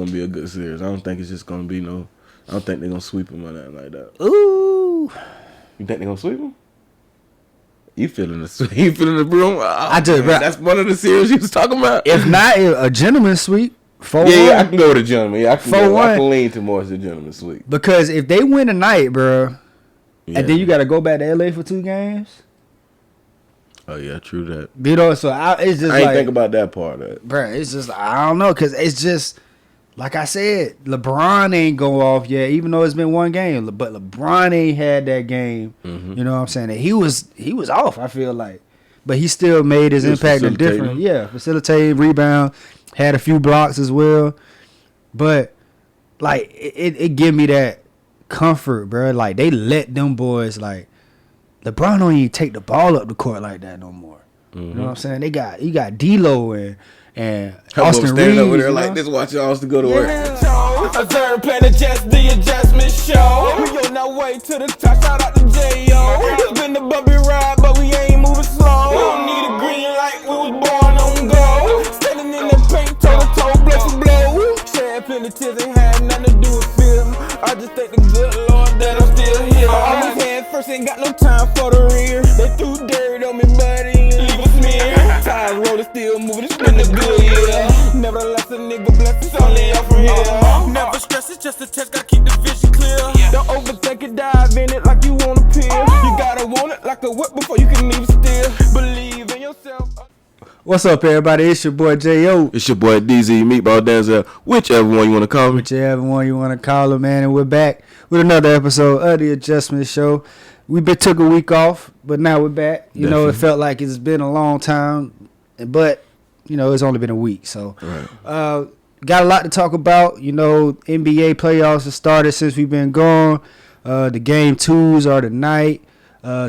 Gonna be a good series. I don't think it's just gonna be no. I don't think they're gonna sweep them or nothing like that. Ooh. You think they're gonna sweep them? You feeling the you feeling the broom? Oh, I just, bro, that's one of the series you was talking about. If not a gentleman's sweep, 4-1. Yeah, I can go with the gentleman. Yeah, I can lean towards the gentleman's sweep. Because if they win tonight, bro, yeah. and then you got to go back to LA for 2 games. Oh yeah, true that. You know, so it's just I ain't think about that part of it, bro. It's just I don't know, cause it's just like I said, LeBron ain't go off yet, even though it's been 1 game. But LeBron ain't had that game. Mm-hmm. You know what I'm saying? He was off. I feel like, but he still made his impact and different. Yeah, facilitating, rebound, had a few blocks as well. But like it give me that comfort, bro. Like they let them boys like. LeBron don't even take the ball up the court like that no more. Mm-hmm. You know what I'm saying? You got D'Lo and Austin Reeves over there like this, watch Austin go to work. Observe, plan adjust the adjustment show. We on our way to the top. Shout out to J.O. It's been the bumpy ride, but we ain't moving slow. We don't need a green light. We was born on go. Standing in the paint, toe to toe, blow for blow. Shed plenty tears, ain't had nothing to do with fear. I just thank the good Lord that I'm still here. Always head first, ain't got no time for the rear. They threw dirt on me, buddy, and leave a smear. Tires rolling, still moving, it's been a good year. Nevertheless, a nigga blessed, it's only up from here. Never stress, it's just a test, gotta keep the vision clear. Don't overthink it, dive in it like you wanna peer. You gotta want it like a whip before you can even steal. Believe in yourself. What's up, everybody? It's your boy J.O. It's your boy DZ, Meatball Denzel, whichever one you want to call me. Whichever one you want to call him, man. And we're back with another episode of The Adjustment Show. We took a week off, but now we're back. You know, it felt like it's been a long time, but, you know, it's only been a week. So, got a lot to talk about. You know, NBA playoffs have started since we've been gone. The game 2s are tonight.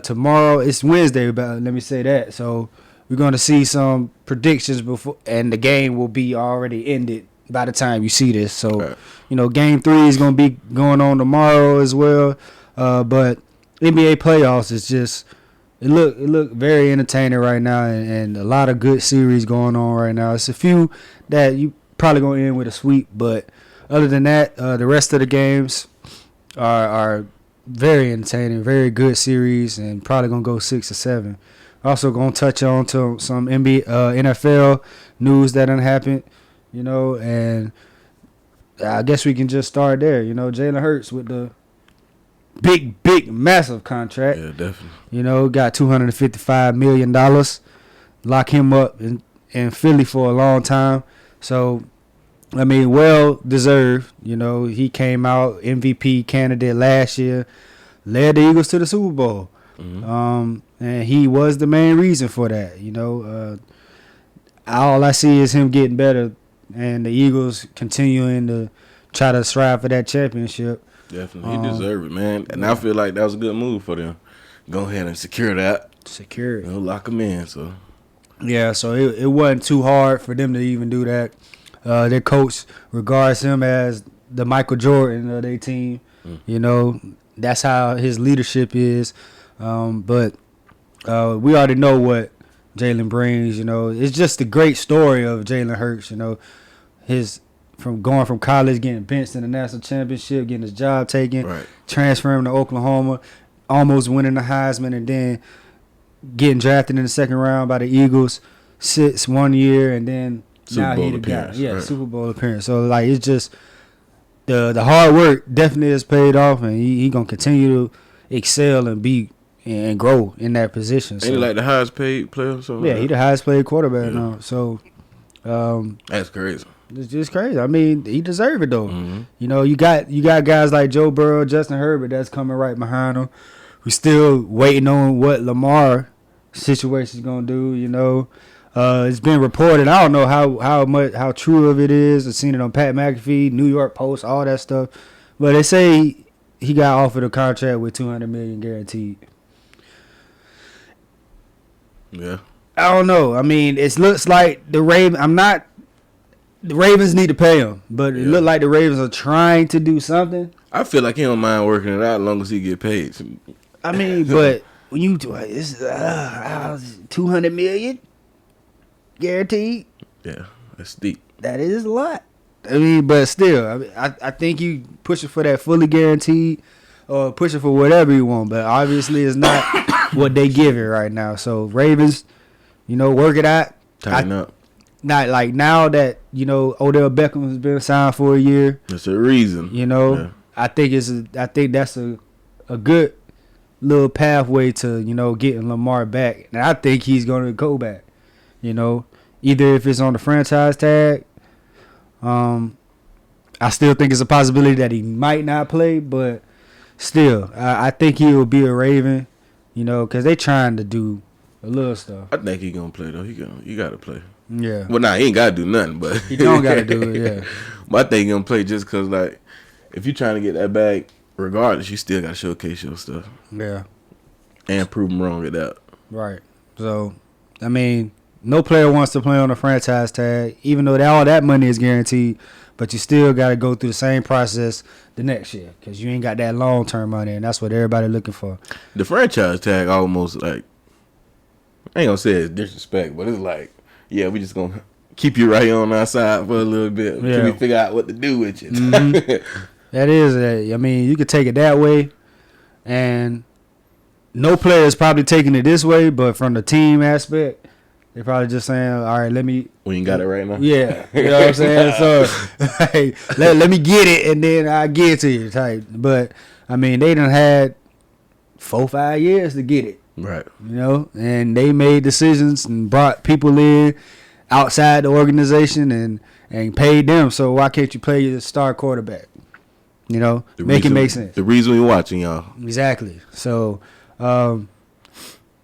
Tomorrow, it's Wednesday, but let me say that. So, we're going to see some predictions before, and the game will be already ended by the time you see this. So, you know, game 3 is going to be going on tomorrow as well. But NBA playoffs is just it look very entertaining right now, and a lot of good series going on right now. It's a few that you probably going to end with a sweep, but other than that, the rest of the games are very entertaining, very good series, and probably going to go 6 or 7. Also gonna touch on to some NFL news that done happened, you know, and I guess we can just start there. You know, Jalen Hurts with the big, massive contract. Yeah, definitely. You know, got $255 million. Lock him up in Philly for a long time. So, I mean, well deserved. You know, he came out MVP candidate last year, led the Eagles to the Super Bowl. Mm-hmm. And he was the main reason for that. You know, all I see is him getting better, and the Eagles continuing to try to strive for that championship. Definitely, he deserved it, man. And I feel like that was a good move for them. Go ahead and secure that. Secure it. You know, lock him in. So yeah, so it wasn't too hard for them to even do that. Their coach regards him as the Michael Jordan of their team. You know, that's how his leadership is. But we already know what Jalen brings. You know, it's just a great story of Jalen Hurts. You know, from going from college, getting benched in the national championship, getting his job taken, transferring to Oklahoma, almost winning the Heisman, and then getting drafted in the 2nd round by the Eagles. Sits 1 year, and then Super Bowl appearance. Yeah, Super Bowl appearance. So like it's just the hard work definitely has paid off, and he gonna continue to excel and grow in that position. So, ain't he like the highest paid player or something? Yeah, he the highest paid quarterback now. So that's crazy. It's just crazy. I mean, he deserves it though. Mm-hmm. You know, you got guys like Joe Burrow, Justin Herbert that's coming right behind him. We're still waiting on what Lamar situation is gonna do. You know, it's been reported. I don't know how true of it is. I've seen it on Pat McAfee, New York Post, all that stuff. But they say he got offered a contract with $200 million guaranteed. Yeah. I don't know. I mean, it looks like the Ravens need to pay him, but it looked like the Ravens are trying to do something. I feel like he don't mind working it out as long as he get paid. I mean, but when you do it's $200 million guaranteed. Yeah, that's deep. That is a lot. I mean, but still, I think you pushing for that fully guaranteed or pushing for whatever you want. But obviously, it's not what they give it right now. So Ravens, work it out. Tighten up. Not like now that Odell Beckham has been signed for a year. That's a reason. Yeah. I think that's a good little pathway to getting Lamar back, and I think he's going to go back. Either if it's on the franchise tag. I still think it's a possibility that he might not play, but still, I think he will be a Raven. Because they trying to do a little stuff. I think he gonna play though. You gotta play. Yeah. Well, he ain't gotta do nothing, but he don't gotta do it. Yeah. But I think he gonna play just cause if you're trying to get that bag, regardless, you still gotta showcase your stuff. Yeah. And prove them wrong at that. Right. So, I mean, no player wants to play on a franchise tag, even though all that money is guaranteed. But you still got to go through the same process the next year because you ain't got that long-term money, and that's what everybody looking for. The franchise tag almost I ain't gonna say it's disrespect, but it's we just gonna keep you right on our side for a little bit until we figure out what to do with you. Mm-hmm. That is, I mean, you could take it that way, and no player is probably taking it this way, but from the team aspect, they're probably just saying, all right, let me. We ain't got it right now. Yeah. You know what I'm saying? So, hey, let me get it, and then I'll get it to you type. But, I mean, they done had 4-5 years to get it. Right. And they made decisions and brought people in outside the organization and paid them. So, why can't you play your star quarterback? Make it make sense. The reason we watching y'all. Exactly. So,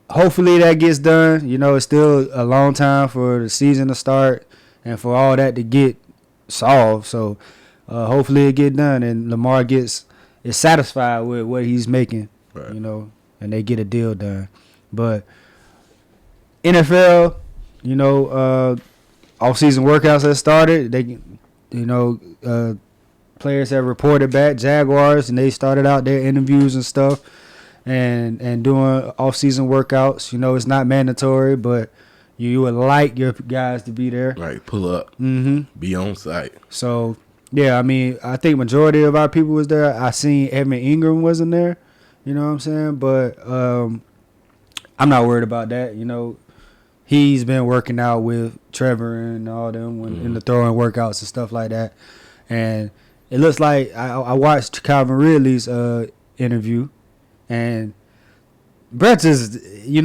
hopefully that gets done. It's still a long time for the season to start and for all that to get solved. So hopefully it get done and Lamar is satisfied with what he's making, right. And they get a deal done. But NFL, off-season workouts have started. They, players have reported back. Jaguars, and they started out their interviews and stuff. And doing off-season workouts. It's not mandatory, but you would like your guys to be there. Right, pull up. Mm-hmm. Be on site. So, yeah, I mean, I think majority of our people was there. I seen Evan Ingram wasn't there. You know what I'm saying? But I'm not worried about that. He's been working out with Trevor and all them in the throwing workouts and stuff like that. And it looks like I watched Calvin Ridley's interview. And Brett is, he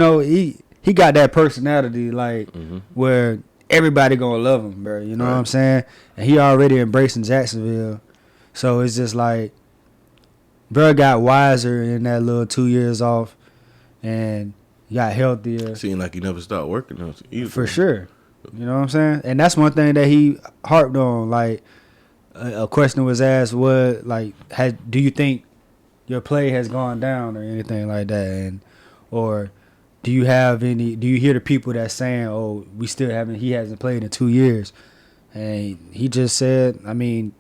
got that personality where everybody gonna love him, bro. You know what I'm saying? And he already embracing Jacksonville, so it's just bro got wiser in that little 2 years off, and got healthier. Seemed like he never stopped working either. For sure. You know what I'm saying? And that's one thing that he harped on. A question was asked, do you think your play has gone down or anything like that, or do you hear the people that saying, oh, he hasn't played in 2 years? And he just said, I mean,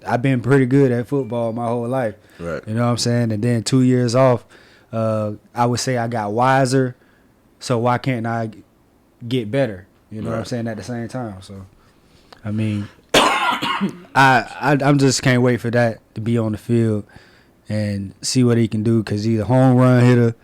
I've been pretty good at football my whole life. Right. You know what I'm saying? And then 2 years off, I would say I got wiser, so why can't I get better? You know what I'm saying, at the same time. So, I mean, I'm just can't wait for that to be on the field and see what he can do, because he's a home run hitter.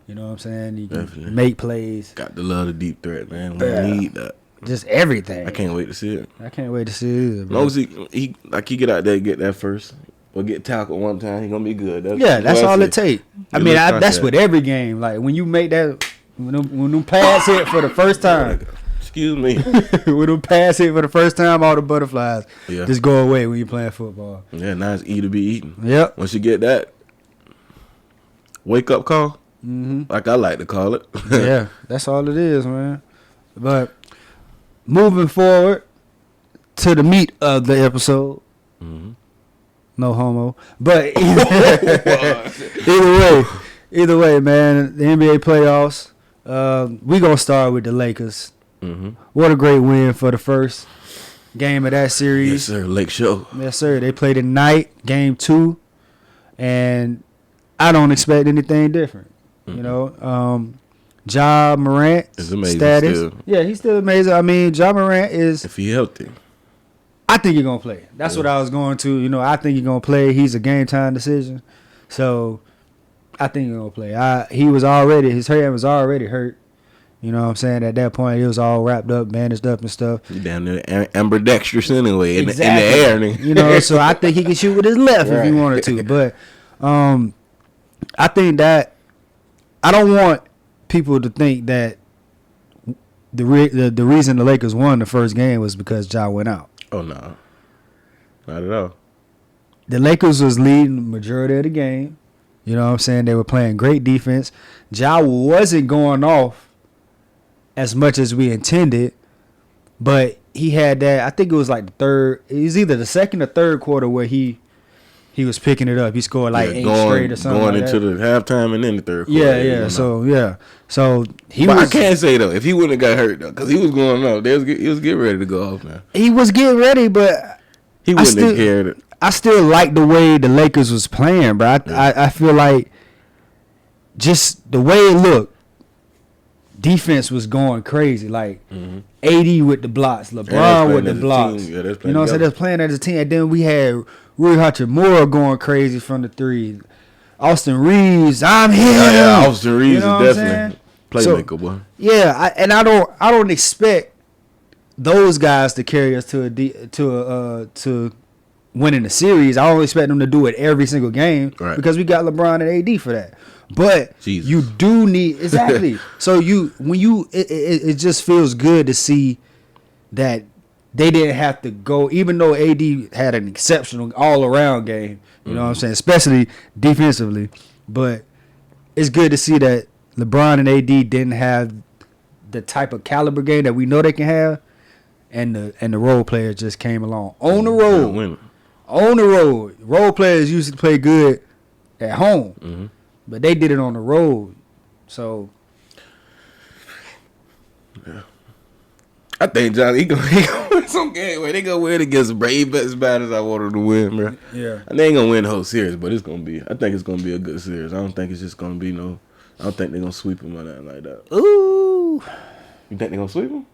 You know what I'm saying? He can make plays. Got to love the deep threat, man. We need that. Just everything. I can't wait to see it. I can't wait to see it either, as long as he get out there and get that first, or get tackled one time, he going to be good. That's all it takes. I mean, that's with every game. When you make that, when them pass hit for the first time. Excuse me. When them pass hit for the first time, all the butterflies just go away when you're playing football. Yeah, now it's eat to be eaten. Yep. Once you get that wake up call, like I like to call it. Yeah, that's all it is, man. But moving forward to the meat of the episode, no homo. But either way, man, the NBA playoffs. We gonna start with the Lakers. What a great win for the first game of that series. Yes, sir. Lake Show. Yes, sir. They played tonight, game 2, and I don't expect anything different. Ja Morant is amazing status. still. Yeah, he's still amazing. I mean, Ja Morant is. If he healthy. I think he's gonna play. That's what I was going to. You know, I think he's gonna play. He's a game time decision. So I think he's gonna play. His hand was already hurt. You know what I'm saying? At that point, it was all wrapped up, bandaged up and stuff. He down there ambidextrous anyway, in the air. You know, so I think he can shoot with his left if he wanted to. But I think that I don't want people to think that the reason the Lakers won the first game was because Ja went out. Oh, no. Not at all. The Lakers was leading the majority of the game. You know what I'm saying? They were playing great defense. Ja wasn't going off as much as we intended, but he had that. I think it was like it was either the second or third quarter where he was picking it up. He scored like 8 straight or something. Going like into the halftime and then the third quarter. Yeah. So he but was. I can't say though if he wouldn't have got hurt though, because he was going up. He was getting ready to go off now. He was getting ready, but he wouldn't have cared. I still like the way the Lakers was playing, bro. I feel like just the way it looked, defense was going crazy. Like AD with the blocks, LeBron with the blocks. Yeah, you know what I'm saying? They're playing as a team. And then we had Rui Hachimura going crazy from the three. Austin Reeves, I'm here. Yeah, Austin Reeves you know is definitely playmaker, boy. Yeah, I don't expect those guys to carry us to winning the series. I don't expect them to do it every single game because we got LeBron and AD for that. But you do need So it just feels good to see that they didn't have to go, even though AD had an exceptional all around game. You know what I'm saying, especially defensively. But it's good to see that LeBron and AD didn't have the type of caliber game that we know they can have, and the role players just came along on the road. On the road, role players usually play good at home, but they did it on the road. So, yeah, I think Johnny he gonna win some game where they gonna win against Brave as bad as I want them to win, bro. Yeah, and they ain't gonna win the whole series, but it's gonna be. I think it's gonna be a good series. I don't think it's just gonna be no. I don't think they're gonna sweep them or nothing like that. Ooh, you think they're gonna sweep them?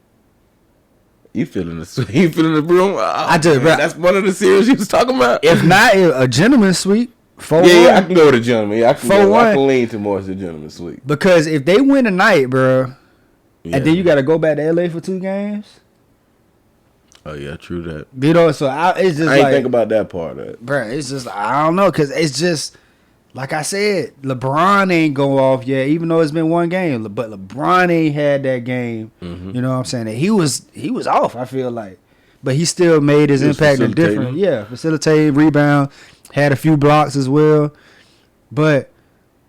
You feeling the broom? Oh, I do, bro. That's one of the series you was talking about. If not a gentleman's sweep, 4-1. Yeah, I can go with the gentleman. Yeah, I can lean towards the gentleman's sweep. Because if they win tonight, bro, and then you got to go back to LA for 2 games. Oh yeah, true that. You know, so it's just I ain't think about that part of it, bro. It's just I don't know, because it's just. Like I said, LeBron ain't go off yet, even though it's been 1 game. But LeBron ain't had that game. You know what I'm saying? That he was off, I feel like. But he still made his impact in different. Yeah, facilitating, rebound, had a few blocks as well. But,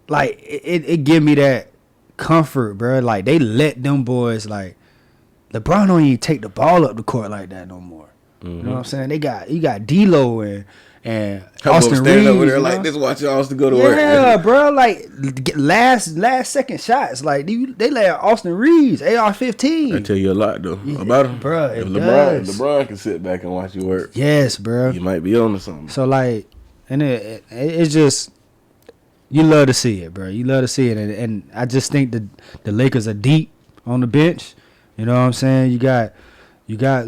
like, it give me that comfort, bro. Like, they let them boys, like, LeBron don't even take the ball up the court like that no more. You know what I'm saying? You got D-Lo and Austin Reeves over there like this, watching Austin go to work. Yeah, bro. Like last second shots, like they let Austin Reeves AR-15. I tell you a lot though about him, bro. If LeBron can sit back and watch you work, yes, bro, you might be on to something. So like, and it's just you love to see it, bro. You love to see it, and I just think the Lakers are deep on the bench. You know what I'm saying? You got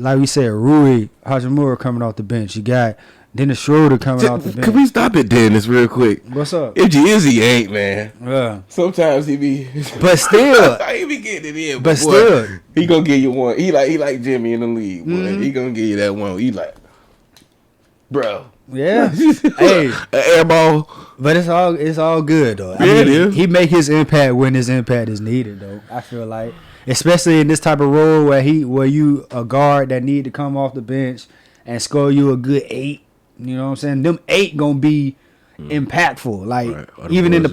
like we said, Rui Hachimura coming off the bench. You got Dennis Schroeder coming off the bench. Can we stop it, Dennis, real quick? What's up? If he ain't, man. Yeah. Sometimes he be. But still. he be getting it in. But still. He gonna give you one. He like Jimmy in the league, boy. He gonna give you that one. He like, bro. Yeah. Hey. An air ball. But it's all good, though. I mean, it is. He make his impact when his impact is needed, though. I feel like. Especially in this type of role where you a guard that need to come off the bench and score you a good 8. You know what I'm saying? Them 8 gonna be impactful. Like even in the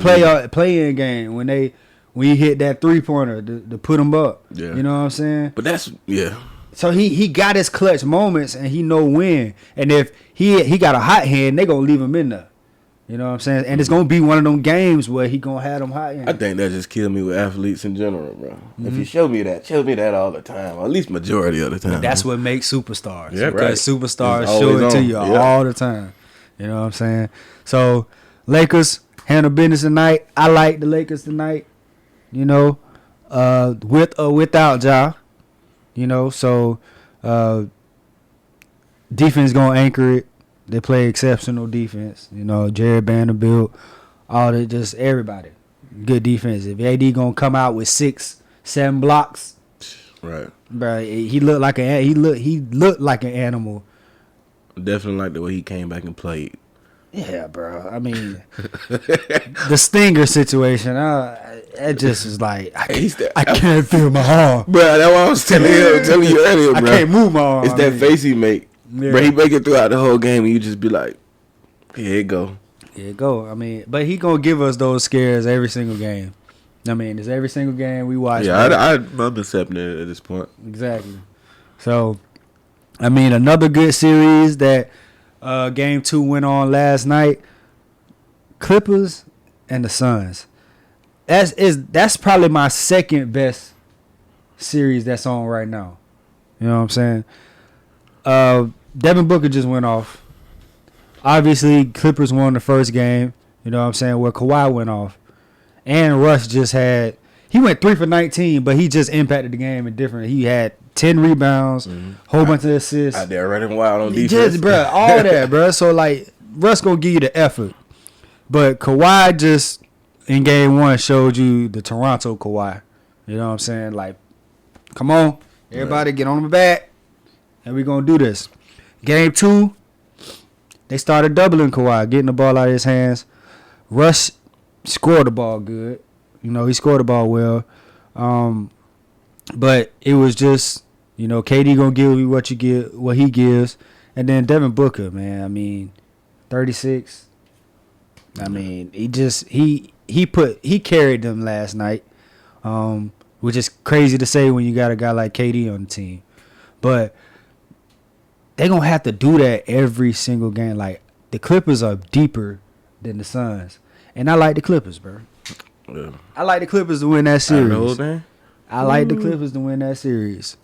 play-in game when you hit that 3-pointer to put them up. Yeah. You know what I'm saying? But that's So he got his clutch moments and he know when. And if he got a hot hand, they gonna leave him in there. You know what I'm saying? And it's gonna be one of them games where he gonna have them hot hands. I think that just killed me with athletes in general, bro. If you show me that all the time, or at least majority of the time. But that's what makes superstars. Yeah, because superstars show it to you all the time. You know what I'm saying? So Lakers handle business tonight. I like the Lakers tonight. You know, with or without Ja. You know, so defense gonna anchor it. They play exceptional defense. You know, Jared Vanderbilt, all the just everybody, good defense. If AD gonna come out with 6-7 blocks, right, bro, he looked like he looked like an animal. Definitely like the way he came back and played. Yeah, bro. I mean, the Stinger situation, it just is like I can't feel my arm, bro. That's what I was telling you earlier, bro. I can't move my arm. It's that face he make, yeah. Bro. He make it throughout the whole game, and you just be like, "Here it go, here it go." I mean, but he gonna give us those scares every single game. I mean, it's every single game we watch. Yeah, I'm accepting it at this point. Exactly. So, I mean, another good series that. Game 2 went on last night. Clippers and the Suns. That's probably my second best series that's on right now. You know what I'm saying? Devin Booker just went off. Obviously, Clippers won the first game. You know what I'm saying? Where Kawhi went off, and Russ he went 3 for 19, but he just impacted the game in different. He had 10 rebounds, whole bunch of assists. Out there running wild on defense. Just, bro, all that, bro. So, like, Russ going to give you the effort. But Kawhi just, in game 1, showed you the Toronto Kawhi. You know what I'm saying? Like, come on. Everybody get on the back, and we're going to do this. Game 2, they started doubling Kawhi, getting the ball out of his hands. Russ scored the ball good. You know, he scored the ball well. But it was just, you know, KD gonna give you what he gives, and then Devin Booker, man. I mean, 36. I mean, he carried them last night, which is crazy to say when you got a guy like KD on the team, but they gonna have to do that every single game. Like, the Clippers are deeper than the Suns, and I like the Clippers, bro. Yeah. I like the Clippers to win that series. I like the Clippers to win that series.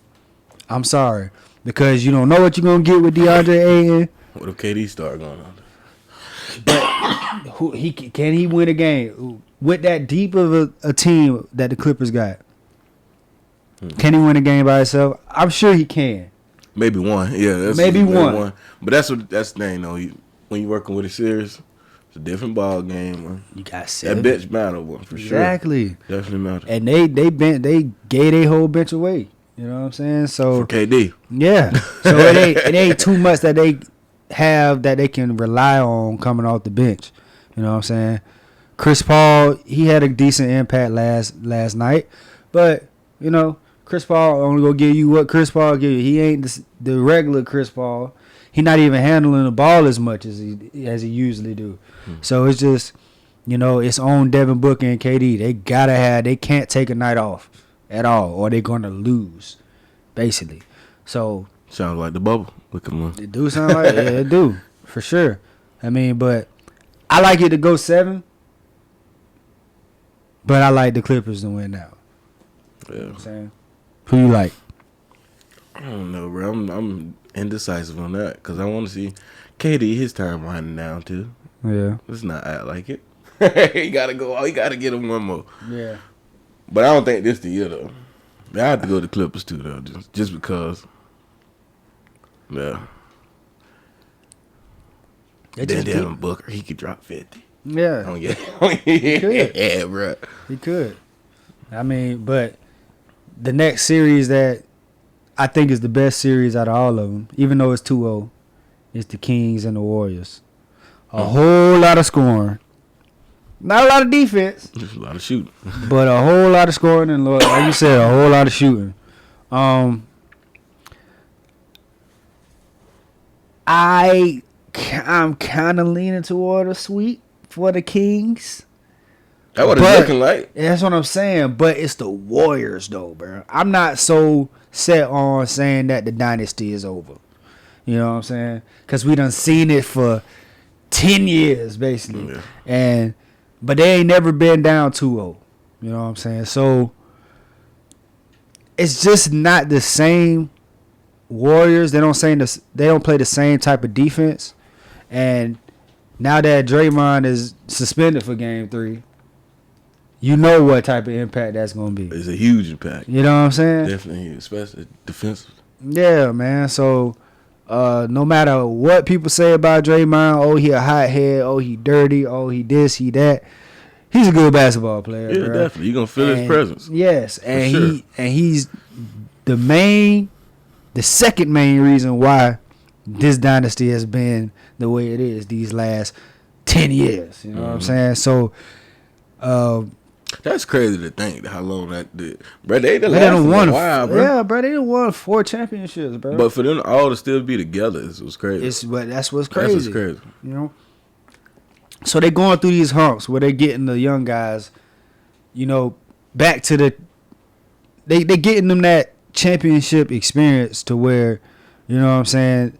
I'm sorry. Because you don't know what you're going to get with DeAndre Ayton. What if KD start going on? But can he win a game? With that deep of a team that the Clippers got, can he win a game by himself? I'm sure he can. Maybe one. Yeah, maybe one. But that's the thing, though. When you're working with a series, it's a different ball game, man. You got 7. That bench matter, one for sure. Exactly. Definitely matter. And they gave their whole bench away. You know what I'm saying? So for KD. Yeah. So it ain't too much that they have that they can rely on coming off the bench. You know what I'm saying? Chris Paul, he had a decent impact last night, but you know, Chris Paul only gonna give you what Chris Paul give you. He ain't the regular Chris Paul. He not even handling the ball as much as he usually do. So it's just, you know, it's on Devin Booker and KD. They can't take a night off at all, or they're gonna lose, basically. So sounds like the bubble. Look at them. It do sound like it do for sure. I mean, but I like it to go 7, but I like the Clippers to win now. Yeah. You know what I'm saying? Who you like? I don't know, bro. I'm indecisive on that because I want to see KD his time winding down too. Yeah. Let's not act like it. He gotta go. He gotta get him one more. Yeah. But I don't think this the year though. I have to go to Clippers too though, just because. Yeah. Then Devin Booker, he could drop 50. Yeah. Oh yeah. He could. Yeah, bro. He could. I mean, but the next series that I think is the best series out of all of them, even though it's 2-0, is the Kings and the Warriors. A whole lot of scoring. Not a lot of defense. Just a lot of shooting. But a whole lot of scoring and, like you said, a whole lot of shooting. I'm kind of leaning toward a sweep for the Kings. That's what it's looking like. That's what I'm saying. But it's the Warriors, though, bro. I'm not so set on saying that the dynasty is over. You know what I'm saying? Because we done seen it for 10 years, basically. Yeah. But they ain't never been down 2-0. You know what I'm saying? So it's just not the same Warriors. They don't play the same type of defense. And now that Draymond is suspended for Game 3, you know what type of impact that's going to be. It's a huge impact. You know what I'm saying? Definitely, especially defensively. Yeah, man. So No matter what people say about Draymond, oh, he a hothead, oh, he dirty, oh, he this, he that. He's a good basketball player. Yeah, bro. definitely. You're gonna feel his presence. Yes, and sure. he's the second main reason why this dynasty has been the way it is these last 10 years. You know what I'm saying? So, that's crazy to think how long that did. Bro, they done won a while, bro. Yeah, bro, they done won 4 championships, bro. But for them all to still be together was crazy. That's what's crazy. That's what's crazy. You know? So they going through these humps where they getting the young guys, you know, back to the they getting them that championship experience to where, you know what I'm saying,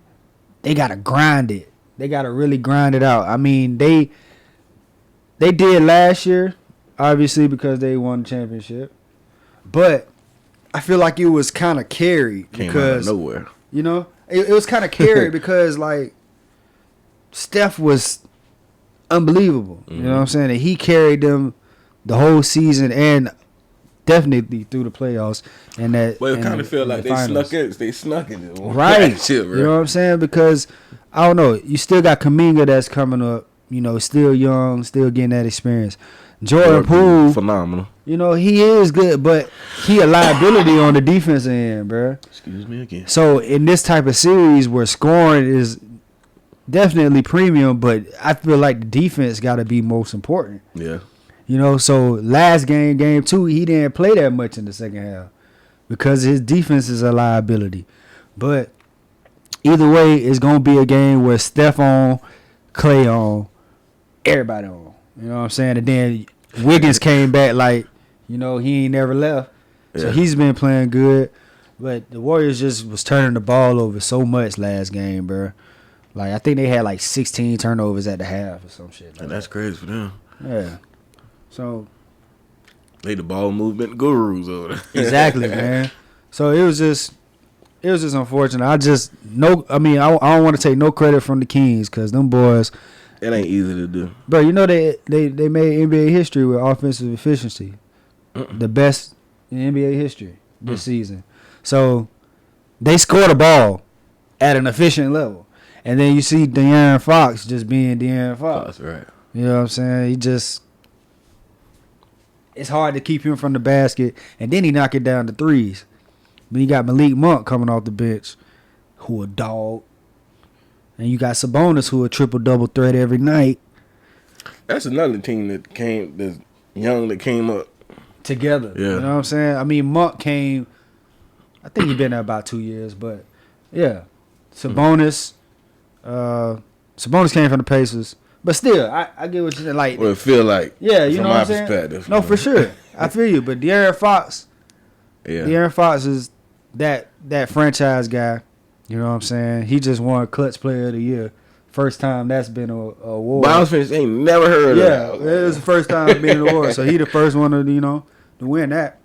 they gotta grind it. They gotta really grind it out. I mean, they did last year, obviously, because they won the championship. But I feel like it was kind of carried because out of nowhere. You know, it was kind of carried because like Steph was unbelievable. You know what I'm saying? And he carried them the whole season and definitely through the playoffs. And that. Well, it kind of felt like they snuck in it. Right. Shit, you know what I'm saying? Because I don't know. You still got Kuminga that's coming up. You know, still young, still getting that experience. Jordan Poole, phenomenal. You know, he is good, but he a liability on the defensive end, bro. Excuse me again. So in this type of series where scoring is definitely premium, but I feel like the defense got to be most important. Yeah. You know, so last game 2, he didn't play that much in the second half because his defense is a liability. But either way, it's going to be a game where Steph on, Clay on, everybody on. You know what I'm saying? And then Wiggins came back like, you know, he ain't never left. So he's been playing good. But the Warriors just was turning the ball over so much last game, bro. Like, I think they had like 16 turnovers at the half or some shit. And that's crazy for them. Yeah. So. They the ball movement gurus over there. Exactly, man. So it was just unfortunate. I don't want to take no credit from the Kings because them boys. It ain't easy to do. Bro, you know they made NBA history with offensive efficiency. The best in NBA history this season. So they score the ball at an efficient level. And then you see De'Aaron Fox just being De'Aaron Fox. That's right. You know what I'm saying? It's hard to keep him from the basket. And then he knock it down to threes. But you got Malik Monk coming off the bench, who a dog. And you got Sabonis, who a triple-double threat every night. That's another team that's young that came up. Together. Yeah. You know what I'm saying? I mean, Monk came, I think he been there about 2 years, but yeah. Sabonis came from the Pacers. But still, I get what you're saying. Like, well, it feel like, yeah, you from know my what I'm saying? perspective. No, for sure. I feel you. But De'Aaron Fox, De'Aaron Fox is that franchise guy. You know what I'm saying? He just won Clutch Player of the Year. First time that's been a award. But I was finished, ain't never heard of that. Yeah, it was the first time being an award. So he the first one to win that.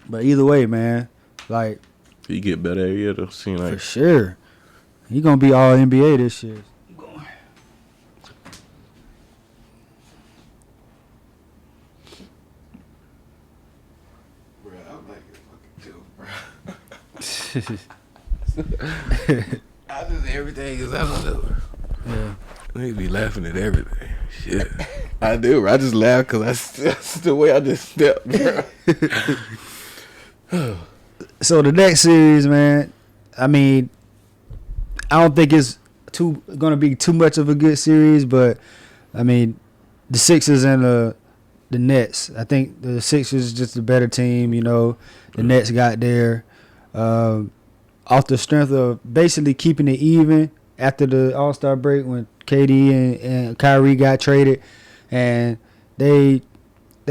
But either way, man, like he get better every year. Though, seem like for sure, he gonna be all NBA this year. Bro, I'm like a fucking joke, bro. I just everything is out of nowhere. Yeah, Niggas be laughing at everything. Shit, I do. Bro. I just laugh because that's the way I just step, bro. So the next series, man, I mean, I don't think it's gonna be too much of a good series, but I mean, the Sixers and the Nets. I think the Sixers is just a better team. You know, the Nets got there off the strength of basically keeping it even after the All-Star break when KD and Kyrie got traded, and they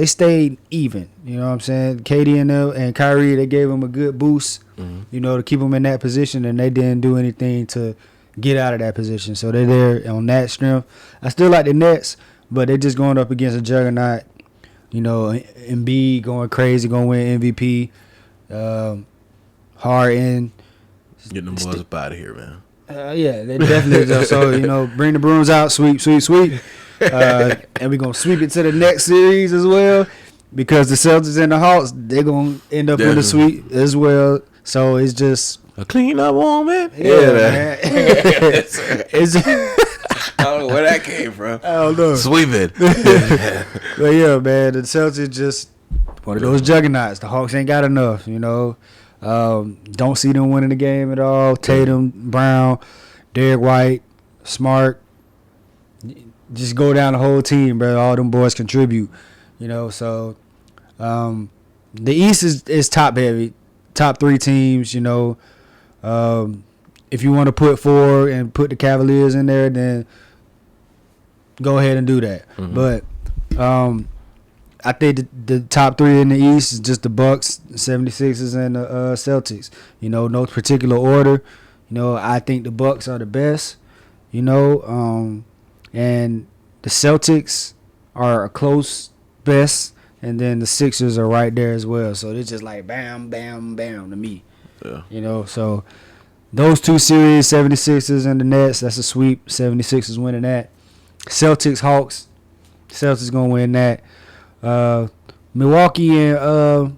stayed even. You know what I'm saying? KD and Kyrie, they gave them a good boost, you know, to keep them in that position, and they didn't do anything to get out of that position. So they're there on that strength. I still like the Nets, but they're just going up against a juggernaut. You know, Embiid going crazy, going to win MVP. Harden. Getting them boys up out of here, man. Yeah, they definitely. So, you know, bring the brooms out, sweep. And we're going to sweep it to the next series as well, because the Celtics and the Hawks, they're going to end up in the sweep as well. So it's just A clean up woman. Yeah, man. It's I don't know where that came from. I don't know. Sweep it. But yeah, man, the Celtics just one of those juggernauts. The Hawks ain't got enough, you know. Don't see them winning the game at all. Tatum, Brown, Derek White, Smart. Just go down the whole team, bro. All them boys contribute, you know. So the East is top heavy, top 3 teams, you know. If you want to put 4 and put the Cavaliers in there, then go ahead and do that. Mm-hmm. But I think the top 3 in the East is just the Bucks, the 76ers, and the Celtics. You know, no particular order. You know, I think the Bucks are the best. You know, and the Celtics are a close best, and then the Sixers are right there as well. So it's just like bam, bam, bam to me. Yeah. You know, so those 2 series, 76ers and the Nets, that's a sweep. 76ers winning that. Celtics, Hawks, Celtics gonna win that. Milwaukee and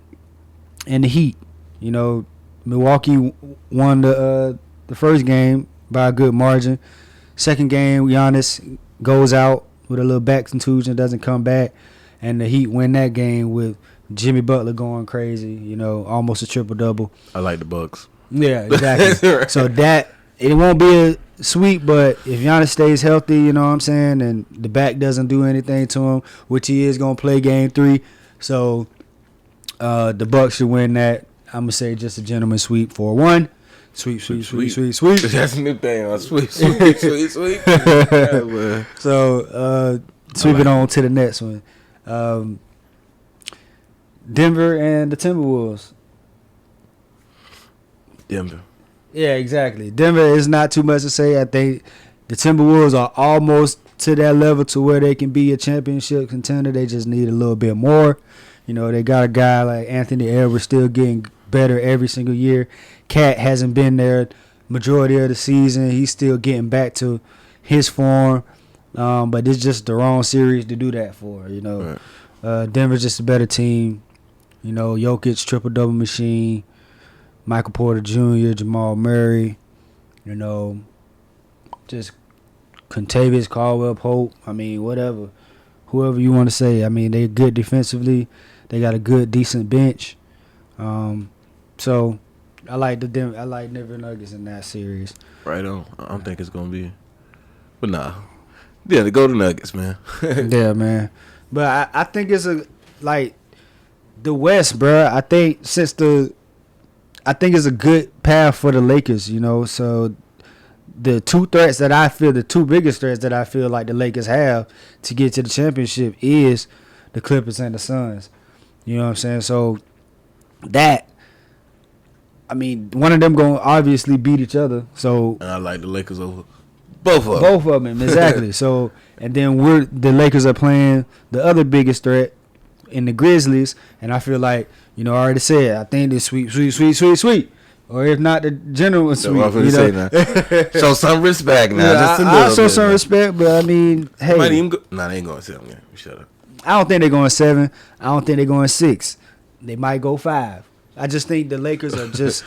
the Heat. You know, Milwaukee won the first game by a good margin. Second game, Giannis goes out with a little back contusion, doesn't come back, and the Heat win that game with Jimmy Butler going crazy. You know, almost a triple double. I like the Bucks. Yeah, exactly. Right. So that it won't be a sweep, but if Giannis stays healthy, you know what I'm saying, and the back doesn't do anything to him, which he is gonna play game 3, so the Bucks should win that. I'm gonna say just a gentleman sweep 4-1. Sweep. That's a new thing. Sweep. Yeah, so sweeping on to the next one. Denver and the Timberwolves. Denver. Yeah, exactly. Denver is not too much to say. I think the Timberwolves are almost to that level to where they can be a championship contender. They just need a little bit more. You know, they got a guy like Anthony Edwards still getting better every single year. Cat hasn't been there majority of the season. He's still getting back to his form. But it's just the wrong series to do that for, you know. Right. Denver's just a better team. You know, Jokic, triple-double machine. Michael Porter Jr., Jamal Murray, you know, just Contavious Caldwell-Pope. I mean, whatever. Whoever you want to say. I mean, they're good defensively. They got a good, decent bench. So I like Denver Nuggets in that series. Right on. I don't think it's gonna be, but nah. Yeah, they go to Nuggets, man. Yeah, man. But I think it's the West, bro. I think it's a good path for the Lakers. You know, so the two biggest threats that I feel like the Lakers have to get to the championship is the Clippers and the Suns. You know what I'm saying? So that. I mean, one of them going to obviously beat each other. So and I like the Lakers over both of them. Both of them, exactly. So, and then the Lakers are playing the other biggest threat in the Grizzlies. And I feel like, you know, I already said, I think this sweep. Or if not, the general sweep. You know? Show some respect now. Yeah, just I'll show some respect, but I mean, hey. They ain't going 7. Yeah, shut up. I don't think they're going 7. I don't think they're going 6. They might go 5. I just think the Lakers are just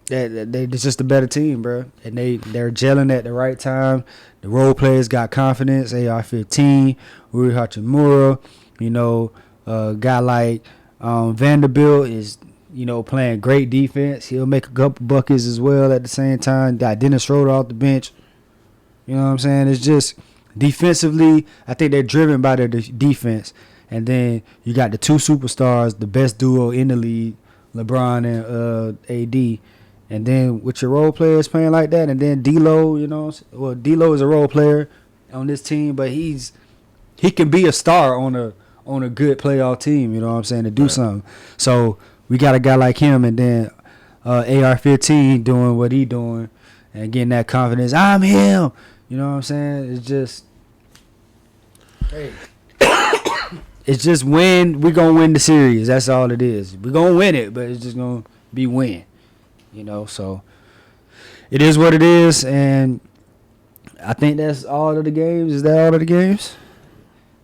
they're just a better team, bro. And they're gelling at the right time. The role players got confidence. AR-15, Rui Hachimura, you know, a guy like Vanderbilt is, you know, playing great defense. He'll make a couple buckets as well at the same time. Got Dennis Schroeder off the bench. You know what I'm saying? It's just defensively, I think they're driven by their defense. And then you got the 2 superstars, the best duo in the league, LeBron and AD, and then with your role players playing like that, and then D'Lo, you know, well, D'Lo is a role player on this team, but he can be a star on a good playoff team, you know what I'm saying, to do something. So we got a guy like him, and then AR-15 doing what he doing and getting that confidence. I'm him, you know what I'm saying. It's just, hey. It's just win. We're going to win the series. That's all it is. We're going to win it, but it's just going to be win. You know, so it is what it is. And I think that's all of the games. Is that all of the games?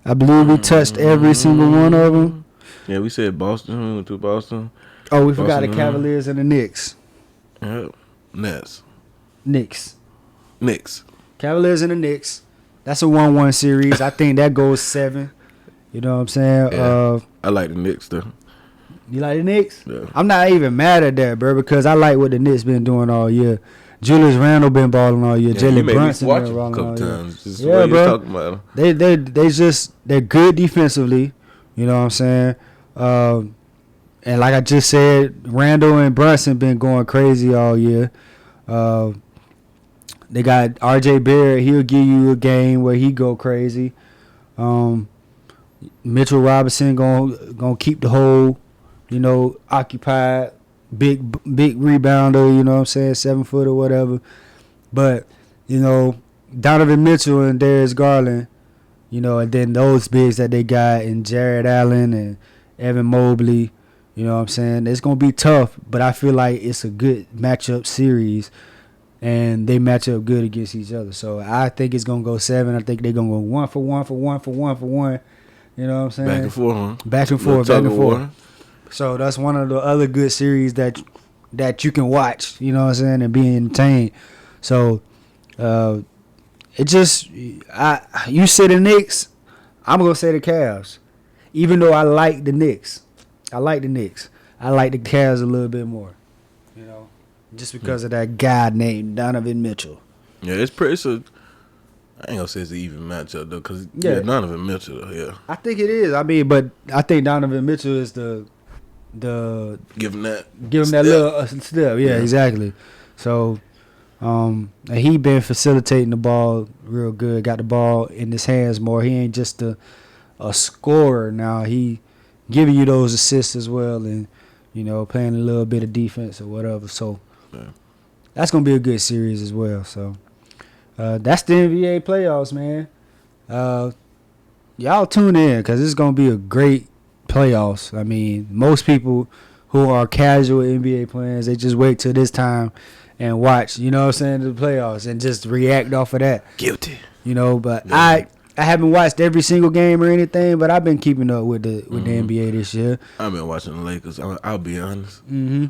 I believe we touched every single one of them. Yeah, we said Boston. We went to Boston. Oh, we forgot the Cavaliers and the Knicks. Yep. Nets. Knicks. Cavaliers and the Knicks. That's a 1-1 series. I think that goes 7. You know what I'm saying? Yeah. I like the Knicks though. You like the Knicks? Yeah. I'm not even mad at that, bro, because I like what the Knicks been doing all year. Julius Randle been balling all year. Jalen Brunson been balling all year. Just yeah, bro. Talking about they're good defensively. You know what I'm saying? And like I just said, Randle and Brunson been going crazy all year. They got R.J. Barrett. He'll give you a game where he go crazy. Mitchell Robinson gonna keep the hole, occupied. Big rebounder, you know what I'm saying, 7 foot or whatever. But, Donovan Mitchell and Darius Garland, and then those bigs that they got, and Jared Allen and Evan Mobley, you know what I'm saying? It's going to be tough, but I feel like it's a good matchup series, and they match up good against each other. So I think it's going to go 7. I think they're going to go 1 for 1 for 1 for 1 for 1. You know what I'm saying? Back and forth, huh? Back and forth. So that's one of the other good series that you can watch, you know what I'm saying, and be entertained. So it just you say the Knicks, I'm gonna say the Cavs. Even though I like the Knicks. I like the Cavs a little bit more. Just because of that guy named Donovan Mitchell. Yeah, it's I ain't gonna say it's an even matchup though, because Donovan Mitchell though, yeah. I think it is. I mean, but I think Donovan Mitchell is the give him that little step. Yeah, exactly. So and he been facilitating the ball real good. Got the ball in his hands more. He ain't just a scorer now. He giving you those assists as well, and playing a little bit of defense or whatever. So that's gonna be a good series as well. So that's the NBA playoffs, man. Y'all tune in because it's gonna be a great playoffs. I mean, most people who are casual NBA players, they just wait till this time and watch, you know what I'm saying, the playoffs and just react off of that. Guilty. But yeah. I haven't watched every single game or anything, but I've been keeping up with the NBA this year. I've been watching the Lakers. I'll be honest. Mm-hmm.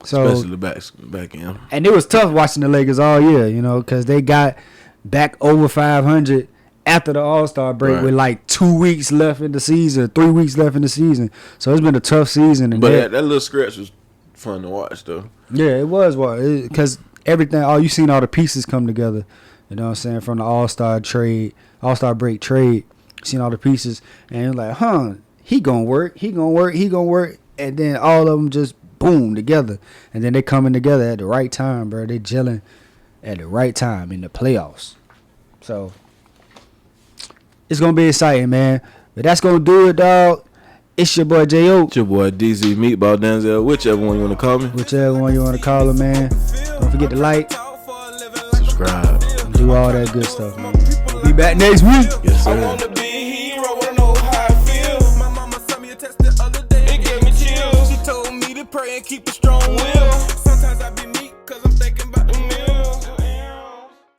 So, especially the back end. And it was tough watching the Lakers all year, because they got back over 500 after the All-Star break with like 2 weeks left in the season, 3 weeks left in the season. So it's been a tough season. And but that little stretch was fun to watch, though. Yeah, it was. Because everything, you seen all the pieces come together. You know what I'm saying? From the All-Star break trade. You seen all the pieces. And you're like, he going to work. And then all of them just boom together. And then they coming together at the right time, bro. They gelling at the right time in the playoffs. So it's going to be exciting, man. But that's going to do it, dog. It's your boy J.O. It's your boy DZ Meatball Denzel, whichever one you want to call me. Whichever one you want to call him, man. Don't forget to like, subscribe, and do all that good stuff, man. We'll be back next week. Yes, sir. I want to be a hero, wanna know how I feel. My mama sent me a text the other day, it gave me chills. She told me to pray and keep a strong will.